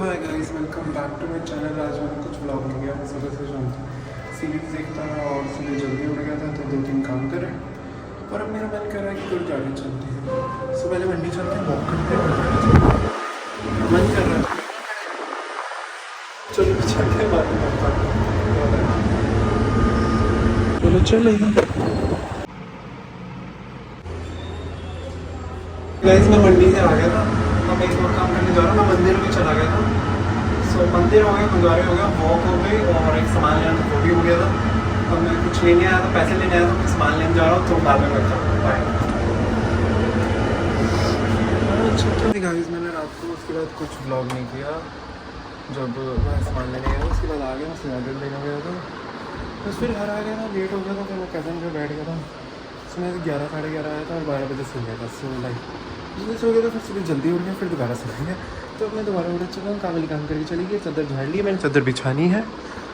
Hi guys, welcome back to my channel. आज मैंने कुछ व्लॉग नहीं किया, मैं सुबह से शाम सीरीज देखता रहा और सुबह जल्दी उठ गया था तो 2-3 काम करे। और अब मेरा मन कर रहा है कि कुछ गाड़ी चलती है। सो पहले मंडी चलते हैं, वॉक करते हैं, मन कर रहा है। चलो चलते हैं, बात करता हूँ। चलो चलेंगे गाइस। मैं मंडी से आ गया था, अब एक और काम करने जा रहा हूँ। मैं मंदिर भी चला गया था। सो मंदिर हो गया, गुरुद्वारे हो गया, वॉक हो गई और एक सामान लेना था वो भी हो गया था। अब मैं कुछ लेने आया था, पैसे लेने आया था, मैं सामान लेने जा रहा हूँ, तो बाद में करता हूँ। बाय। अच्छा गाइस, मैंने रात को उसके बाद कुछ व्लॉग नहीं किया। जब मैं सामान लेने गया उसके बाद आ गया, सिलेंडर लेने गया था, बस फिर घर आ गया था, लेट हो गया था। फिर मैं कज़न पे बैठ गया था। सुबह 11-11:30 आया था और 12 बजे सो गया था। सो लाइक जल्दी सो गया था, फिर सुबह जल्दी उठ गया, फिर दोबारा सो गया। तो मैं दोबारा उठ चुका हूँ, काबिल काम करके चली गई, चादर झाड़ ली। मैंने चादर बिछानी है,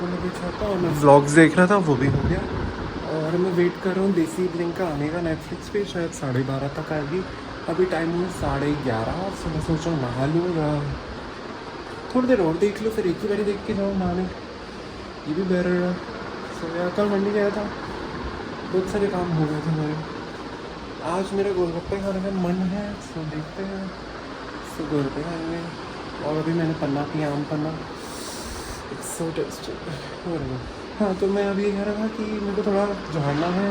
वो मैं बिछाता और मैं व्लॉग्स देख रहा था, वो भी हो गया। और मैं वेट कर रहा हूँ देसी ब्लिंक का आने का नेटफ्लिक्स पे, शायद 12:30 तक आएगी। अभी टाइम हुआ 11:30। सो मैं सोच रहा हूँ नहा लूँगा, थोड़ी देर और देख लो, फिर एक ही बारी देख के जाऊँ नहाने, ये भी बेटर है। सो यार कल मंडी गया था, बहुत सारे काम हो गए थे मेरे। आज मेरे गोलगप्पे खाने का मन है, सो देखते हैं। सो गोलगप्पे खाएंगे। और अभी मैंने पन्ना पिया, आम पन्ना, इट्स सो टेस्टी। हाँ, तो मैं अभी कह रहा था कि मेरे को थोड़ा झाड़ना है,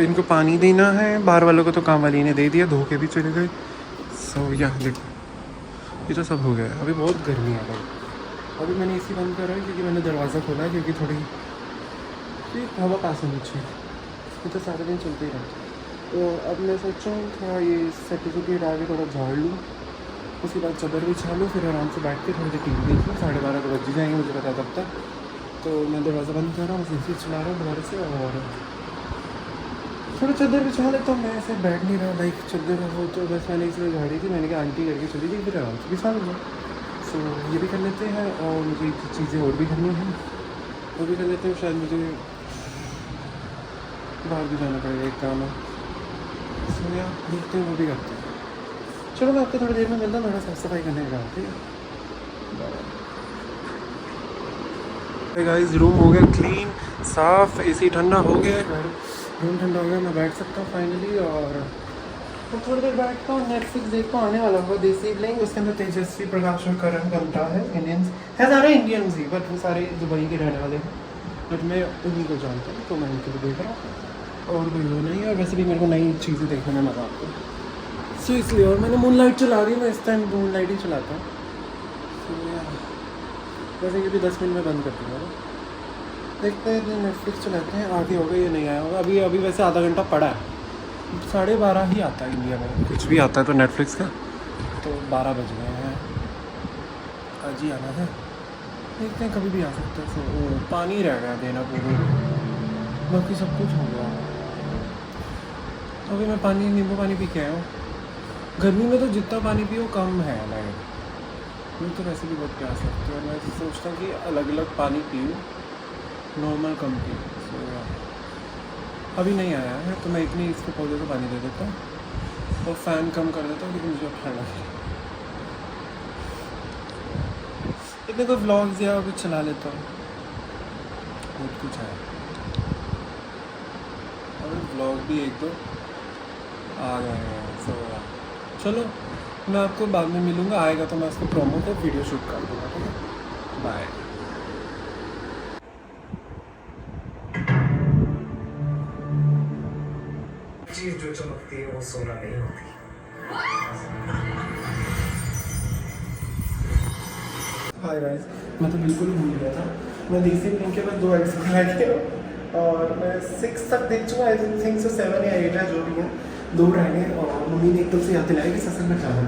इनको पानी देना है। बाहर वालों को तो काम वाली ने दे दिया, धो के भी चले गए। सो या देखो, ये तो सब हो गया है। अभी बहुत गर्मी है भाई। अभी मैंने एसी बंद करा है क्योंकि मैंने दरवाज़ा खोला है, क्योंकि थोड़ी हवा पास होनी चाहिए। ये तो सारे दिन चलते ही रहते हैं। तो अब मैं सोच रहा हूँ थोड़ा ये सर्टिफिकेट आगे थोड़ा झाड़ लूँ, उसके बाद चादर भी छा लूँ, फिर आराम से बैठ के थोड़ी देर टीवी देख लूँ। 12:30 तो बज ही जाएंगे, मुझे पता है तब तक। तो मैं दरवाज़ा बंद कर रहा हूँ, एसी चला रहा हूँ दोबारा से, और थोड़ा चादर बिछा लेता हूँ। मैं ऐसे बैठ नहीं रहा, लाइक चादर हो तो बस मैंने इसलिए झाड़ी थी, मैंने कहा आंटी करके चली गई, फिर आराम से बिछा लूँगा। सो ये भी कर लेते हैं, और मुझे चीज़ें और भी करनी हैं, वो भी कर लेते हैं। शायद मुझे बाहर भी जाना पड़ेगा, एक काम है। सो या देखते हैं, वो भी करते हैं। चलो मैं आपको थोड़ी देर में मिलता हूँ, थोड़ा साफ़ सफाई करने का, ठीक है। गाइस, रूम हो गया क्लीन, साफ़, एसी ठंडा हो गया, रूम ठंडा हो गया, मैं बैठ सकता हूँ फाइनली। और थोड़ी देर बैठता हूँ, नेटफ्लिक्स देखता हूँ। आने वाला होगा देसी ब्लिंक, उसके अंदर तेजस्वी प्रकाश और करण बनता है। इंडियंस है, सारे इंडियंस ही, बट वो सारे दुबई के रहने वाले हैं, बट मैं उन्हीं को जानता हूँ, तो मैं उनके लिए देख रहा हूँ, और कोई वो नहीं है। और वैसे भी मेरे को नई चीज़ें देखने में मज़ा आता है, सो इसलिए। और मैंने मून लाइट चला दी, मैं इस टाइम मून लाइट ही चलाता हूँ। सो वैसे ये भी 10 मिनट में बंद कर दूँगा ना। देखते हैं, नेटफ्लिक्स चलाते हैं, आगे होगा या नहीं आया होगा। अभी वैसे आधा घंटा पड़ा है, 12:30 ही आता है इंडिया में, कुछ भी आता है तो नेटफ्लिक्स का। तो 12 बज गए हैं, आज ही आना है, देखते हैं, कभी भी आ सकता है। सो पानी रह गया देना पूरे, बाकी सब कुछ हो गया। अभी मैं पानी, नींबू पानी पी के आया हूँ। गर्मी में तो जितना पानी पियो कम है, लाइक मैं तो वैसे भी बहुत प्यास लगती है, और मैं सोचता हूँ कि अलग अलग पानी पीऊँ, नॉर्मल कम पीऊँ। सो अभी नहीं आया है, तो मैं इतनी इसके पौधे को पानी दे देता हूँ और फ़ैन कम कर देता हूँ, क्योंकि मुझे अब ठंड लगे। इतने कोई व्लॉग्स या कुछ चला लेता हूँ, बहुत कुछ है, और व्लॉग भी एक दो आ गए हैं। सो चलो, मैं आपको बाद में मिलूँगा, आएगा तो मैं उसको प्रोमो पे वीडियो शूट कर दूँगा, ठीक है। बाय। चीज जो चमकती है वो सोना नहीं होती। हाय गाइस, मैं तो बिल्कुल भूल गया था, मैं देसी ब्लिंक के बाद 2 एपिसोड रह गए और मैं 6 तक देख चुका। आई थिंक सो 7 या 8 है, जो भी है, 2 रह गए। और मम्मी ने एकदम से याद दिलाई कि सत्संग जाना है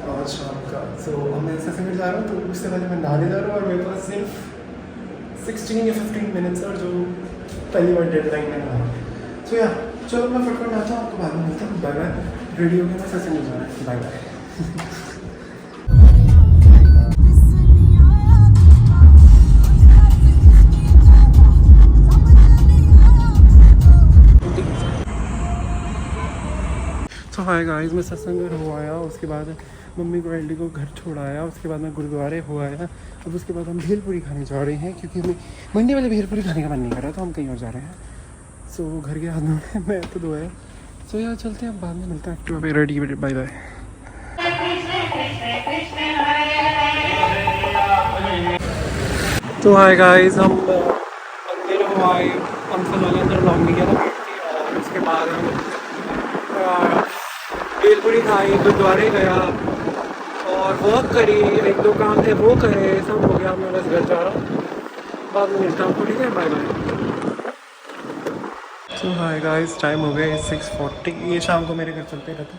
और शाम का। सो अब मैं सत्संग जा रहा हूँ, तो उससे पहले मैं नहाने जा रहा हूँ, और मेरे पास सिर्फ 16 या 15 मिनट्स और जो पहली बार डेडलाइन में नहा। सो या चलो, मैं फटफट आता हूँ, आपको बाद में मिलता हूँ। Bye bye. रेडी हो गया, मैं सत्संग जा रहा है। Bye bye. तो हाय गाइस, मैं सत्संग हो आया, उसके बाद मम्मी को एल्डी को घर छोड़ाया, उसके बाद मैं गुरुद्वारे हो आया। अब उसके बाद हम भेलपूरी खाने जा रहे हैं क्योंकि हमें मंडे वाले भेलपूरी खाने का मन नहीं कर रहा, तो हम कहीं और जा रहे हैं। सो घर के हाथ में मैं तो धोया। सो यार चलते हैं, बाद में मिलते हैं। एक्टिवा पे रेडी, बाय बाय। तो हाय गाइस, हम अंदर हो आए। फंक्शन वाले अंदर ब्लॉग नहीं किया था और उसके बाद हम भेलपूरी खाई, गुरुद्वारे गया और वर्क करी, 1-2 काम थे वो करे, सब हो गया। मैं बस घर जा रहा हूँ, बाद में मिलता हूँ। ठीक है, बाय बाय। तो हाय गाइस, टाइम हो गया 6:40। ये शाम को मेरे घर चलते रहता।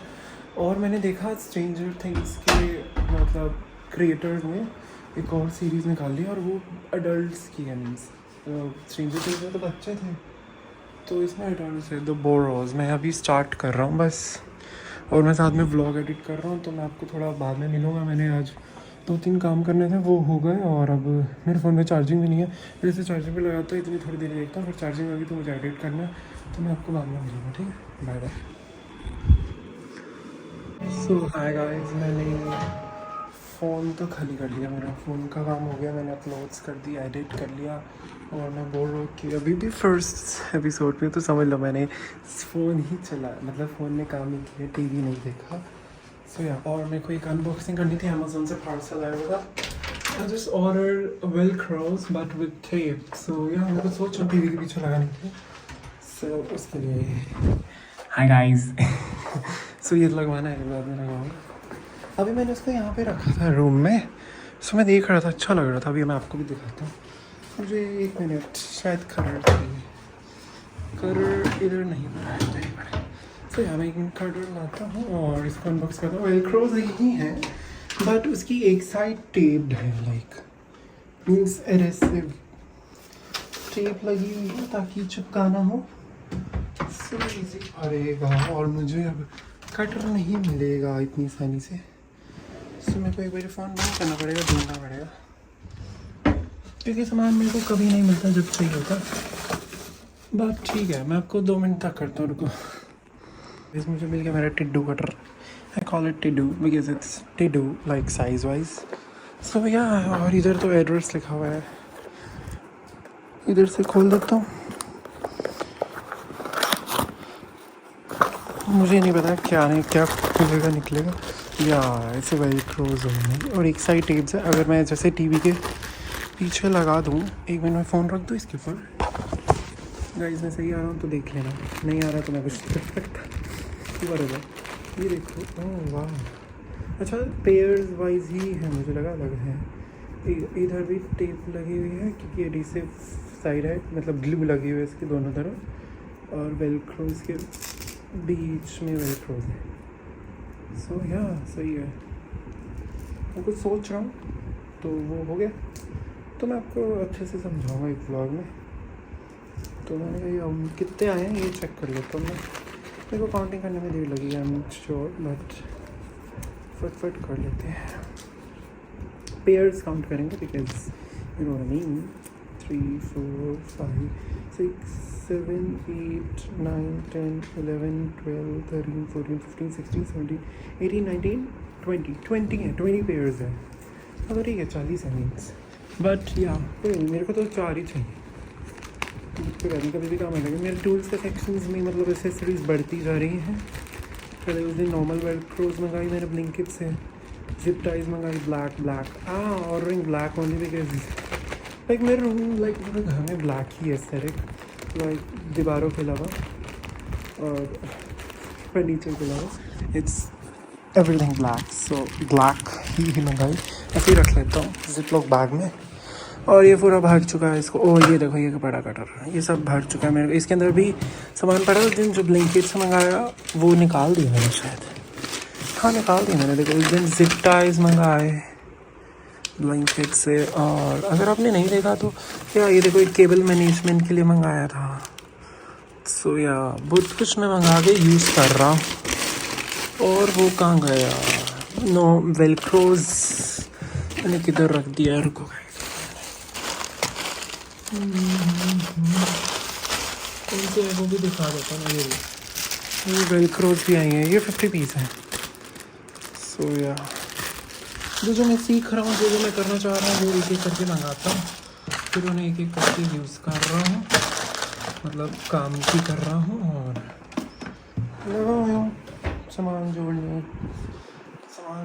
और मैंने देखा स्ट्रेंजर थिंग्स के मतलब क्रिएटर्स ने एक और सीरीज़ निकाल ली और वो अडल्ट्स की है। मीन्स स्ट्रेंजर थिंग्स में तो बच्चे थे, तो इसमें अडल्ट्स है। द बोरोज मैं अभी स्टार्ट कर रहा हूँ बस, और मैं साथ में व्लॉग एडिट कर रहा हूँ, तो मैं आपको थोड़ा बाद में मिलूँगा। मैंने आज 2-3 काम करने थे, वो हो गए। और अब मेरे फ़ोन में चार्जिंग भी नहीं है, फिर से चार्जिंग पे लगाता हूँ, इतनी थोड़ी देर देखता हूँ, फिर चार्जिंग होगी तो मुझे एडिट करना है। तो मैं आपको बाद में मिलूँगा, ठीक है, बाय बाय। सो हाय गाइस, मैंने फ़ोन तो खाली कर लिया, मेरा फ़ोन का काम हो गया। मैंने अपलोड्स कर दिया, एडिट कर लिया। और मैं बोल रहा हूँ कि अभी भी फर्स्ट एपिसोड में तो समझ लो मैंने फ़ोन ही चला, मतलब फ़ोन में काम ही किया, टीवी नहीं देखा। सो या, और मेरे को एक अनबॉक्सिंग करनी थी, अमेज़ोन से पार्सल आया हुआ था। I just order velcros but with tape. So yeah, मेरे को सोच टीवी के पीछे लगाने की, सो उसके लिए हाय गाइस। सो ये लगवाना है, बाद में लगाऊंगा। अभी मैंने उसको यहाँ पे रखा था रूम में, सो मैं देख रहा था, अच्छा लग रहा था। अभी मैं आपको भी दिखाता हूँ। मुझे 1 मिनट, शायद कलर चाहिए, कलर इधर नहीं पड़ा है, नहीं पड़ा है। सो यहाँ मैं 1 मिनट कलर लाता हूँ और इसको अनबॉक्स करता हूँ। वेलक्रोज ही है बट उसकी एक साइड टेप्ड है, लाइक मीन्स एडेसिव टेप लगी हुई है ताकि चिपकाना हो। सो इजी पड़ेगा और मुझे अब कटर नहीं मिलेगा इतनी आसानी से। सो मेरे को एक बार फ़ोन बंद करना पड़ेगा, ढूंढना पड़ेगा, क्योंकि सामान मेरे को कभी नहीं मिलता जब चाहिए होता। बट ठीक है, मैं आपको 2 मिनट तक करता हूँ, रुको। इस मुझे मिल गया मेरा टिड्डू कटर। आई कॉल इट टिड्डू बिकॉज इट्स टिड्डू like size wise. So yeah, और इधर तो एड्रेस लिखा हुआ है, इधर से खोल देता हूँ। मुझे नहीं पता क्या नहीं क्या खुलेगा निकलेगा, या ऐसे वेलक्रोज होंगे और एक साइड टेप्स है। अगर मैं जैसे टीवी के पीछे लगा दूँ, 1 मिनट में फ़ोन रख दूँ इसके ऊपर। गाइस मैं सही आ रहा हूँ तो देख लेना, नहीं आ रहा तो मैं कुछ कर सकता। बराबर, ये देखो, ओह वाह, अच्छा पेयर्स वाइज ही है, मुझे लगा अलग है। इधर भी टेप लगी हुई है क्योंकि एडिसिव साइड है, मतलब ग्लू लगी हुई है इसके दोनों तरफ, और वेलक्रोज के बीच में वेलक्रोज है। सो या सही है। मैं कुछ सोच रहा हूँ तो वो हो गया, तो मैं आपको अच्छे से समझाऊंगा एक व्लॉग में। तो मैंने कहा हम कितने आए हैं ये चेक कर लेता हूँ मैं। मेरे को काउंटिंग करने में देर लगी, आई एम श्योर, बट फटफट कर लेते हैं। पेयर्स काउंट करेंगे because you know what I mean. 3 4 5 6 7 8 9 10 11 12 13 14 15 16 17 18 19 20 है, 20 पेयर्स है। तो ठीक है, 40 है मीन्स, बट या मेरे को तो 4 ही चाहिए। कभी भी काम आएगा। मेरे टूल्स के सेक्शंस में मतलब एसेसरीज बढ़ती जा रही हैं। पहले उस दिन नॉर्मल वेलक्रोज मंगाई मैंने ब्लिंकिट से, जिप टाइज मंगाई black ordering black only because like मेरे रूम लाइक मेरे घर में ब्लैक ही एस्थेटिक, लाइक दीवारों के अलावा और फर्नीचर के अलावा it's everything black. So black ही मंगाई, ऐसे ही रख लेता हूँ जिप लॉक बैग में। और ये पूरा भाग चुका है इसको। ओह ये देखो, ये बड़ा कटर, ये सब भाग चुका है मेरे। इसके अंदर भी सामान पड़ा उस दिन जो ब्लिंकिट से मंगाया, वो निकाल दिया मैंने शायद, हाँ निकाल दिया मैंने। देखो उस दिन जिप टाइज मंगाए ब्लिंकिट से, और अगर आपने नहीं देखा तो या ये देखो एक केबल मैनेजमेंट के लिए मंगाया था। सो या बहुत कुछ मैं मंगा के यूज़ कर रहा हूँ। और वो कहाँ गया, नो वेलक्रोज मैंने किधर रख दिया है, रुको कौन से है वो भी दिखा देता हूँ। ये वेलक्रोज भी आई हैं, ये 50 पीस है। सो या जो मैं सीख रहा हूँ, जो मैं करना चाह रहा हूँ, वो एक एक करके मंगाता हूँ, फिर उन्हें एक एक करके यूज़ कर रहा हूँ, मतलब काम भी कर रहा हूँ और लगा हुआ हूँ सामान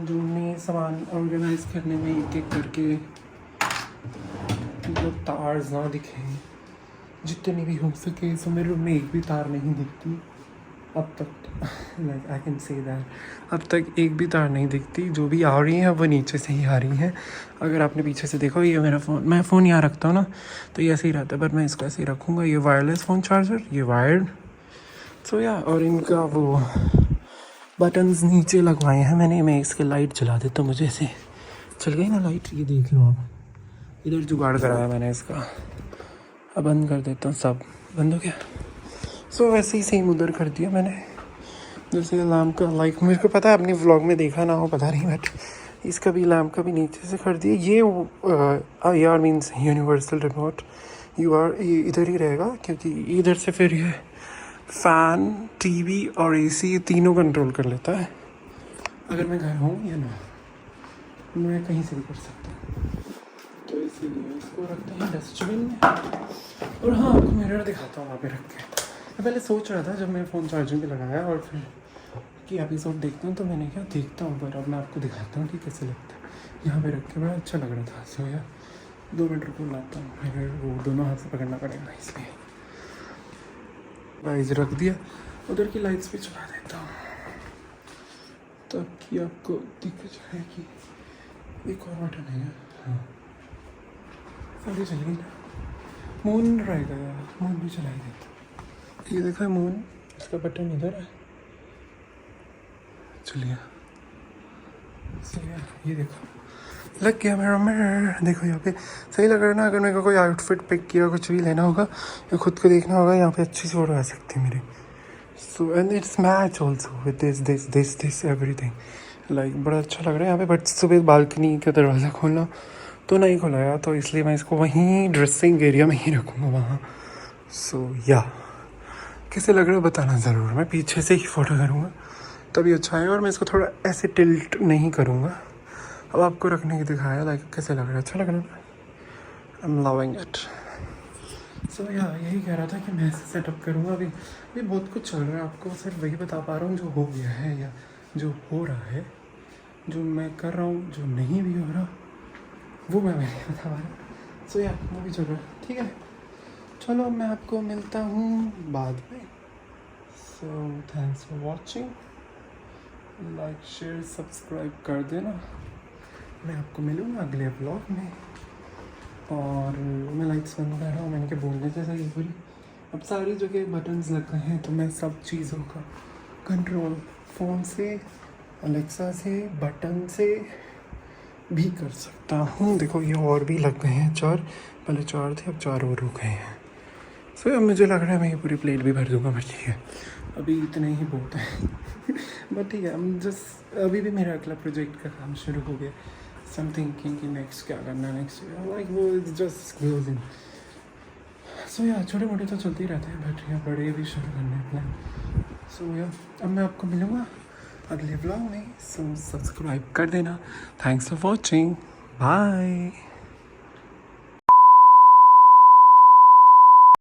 जोड़ने, सामान ऑर्गेनाइज करने में एक एक करके, मतलब तार ना दिखें जितनी भी हो सके। सो मेरे रूम में एक भी तार नहीं दिखती अब तक, like I can say that अब तक एक भी तार नहीं दिखती। जो भी आ रही है वो नीचे से ही आ रही है। अगर आपने पीछे से देखो, ये मेरा फ़ोन, मैं फ़ोन यहाँ रखता हूँ ना तो ये ऐसे ही रहता है, पर मैं इसको ऐसे ही रखूँगा। ये वायरलेस फ़ोन चार्जर, ये वायर्ड। सो या, और इनका वो बटन्स नीचे लगवाए हैं मैंने। मैं इसके लाइट जला देता हूँ, मुझे ऐसे चल गई ना लाइट, ये देख लो आप, इधर जुगाड़ कराया मैंने इसका। अब बंद कर देता हूँ, सब बंद हो गया। सो वैसे ही सेम उधर कर दिया मैंने, जैसे लैम्प का, लाइक मेरे को पता है अपनी व्लॉग में देखा ना हो पता नहीं, बट इसका भी लैम्प का भी नीचे से कर दिया। ये यार मीन्स यूनिवर्सल रिमोट, ये इधर ही रहेगा, क्योंकि इधर से फिर ये फ़ैन, टीवी और एसी तीनों कंट्रोल कर लेता है। अगर मैं घर हूँ या ना, मैं कहीं से भी कर सकता हूँ, तो इसीलिए इसको रखते हैं डस्टबिन में। और हाँ, आपको मिरर दिखाता हूँ वहाँ पे रख के। मैं पहले सोच रहा था जब मैं फ़ोन चार्जिंग पे लगाया और फिर कि एपिसोड देखता हूँ, तो मैंने क्या देखता हूँ, पर अब मैं आपको दिखाता हूँ कि कैसे लगता है। यहाँ पे रख के बड़ा अच्छा लग रहा था। सो यार 2 मिनट रुको, लाता हूँ। फिर वो दोनों हाथ से पकड़ना पड़ेगा, इसलिए लाइट्स रख दिया। उधर की लाइट्स भी चला देता हूँ ताकि आपको दिख जाए कि एक और बटन है। हाँ, सारी चल गई ना। मून रहेगा यार, मून भी चलाई देता। ये देखो मून, इसका बटन इधर है, चलिए ये देखो लग गया मेरा मिरर। देखो यहाँ पे सही लग रहा है ना। अगर मेरे को कोई आउटफिट पिक किया, कुछ भी लेना होगा या खुद को देखना होगा, यहाँ पे अच्छी सी फोटो आ सकती है मेरी। So and it's match also with this everything, like बड़ा अच्छा लग रहा है यहाँ पे। बट सुबह बालकनी का दरवाज़ा खोलना तो नहीं खुला यार, तो इसलिए मैं इसको वहीं ड्रेसिंग एरिया में ही रखूँगा वहाँ। सो या, कैसे लग रहा है बताना ज़रूर। मैं पीछे से ही फ़ोटो करूँगा तभी अच्छा है, और मैं इसको थोड़ा ऐसे टिल्ट नहीं करूँगा। अब आपको रखने की दिखाया, लाइक कैसे लग रहा है, अच्छा लग रहा है ना। I am loving it. So yeah, यही कह रहा था कि मैं ऐसे सेटअप करूँगा। अभी बहुत कुछ चल रहा है, आपको सिर्फ वही बता पा रहा हूँ जो हो गया है या जो हो रहा है। जो मैं कर रहा हूँ, जो नहीं भी हो रहा, वो मैं नहीं बता पा रहा। सो या, वो भी चल रहा है, ठीक है। चलो मैं आपको मिलता हूँ बाद में। So thanks for watching, like share subscribe कर देना। मैं आपको मिलूँगा अगले व्लॉग में। और मैं लाइट्स बंद कर रहा हूँ, मैंने क्या बोलने जैसा ये पूरी। अब सारी जगह बटन्स लग गए हैं, तो मैं सब चीज़ों का कंट्रोल फ़ोन से, अलेक्सा से, बटन से भी कर सकता हूँ। देखो ये और भी लग गए हैं 4, पहले 4 थे, अब 4 और हो गए हैं। सो अब मुझे लग रहा है मैं ये पूरी प्लेट भी भर दूँगा, बट ठीक है अभी इतने ही बहुत है। बट ठीक है, हम जस्ट अभी भी मेरा अगला प्रोजेक्ट का काम शुरू हो गया। सम थिंकिंग कि नेक्स्ट क्या करना है, नेक्स्ट लाइक वो जस्ट गोज इन। सो या, छोटे मोटे तो चलते ही रहते हैं, बट या बड़े भी शुरू करने हैं प्लान। सो या, अब मैं आपको मिलूँगा अगले व्लॉग में। सो सब्सक्राइब कर देना। Thanks for watching, bye.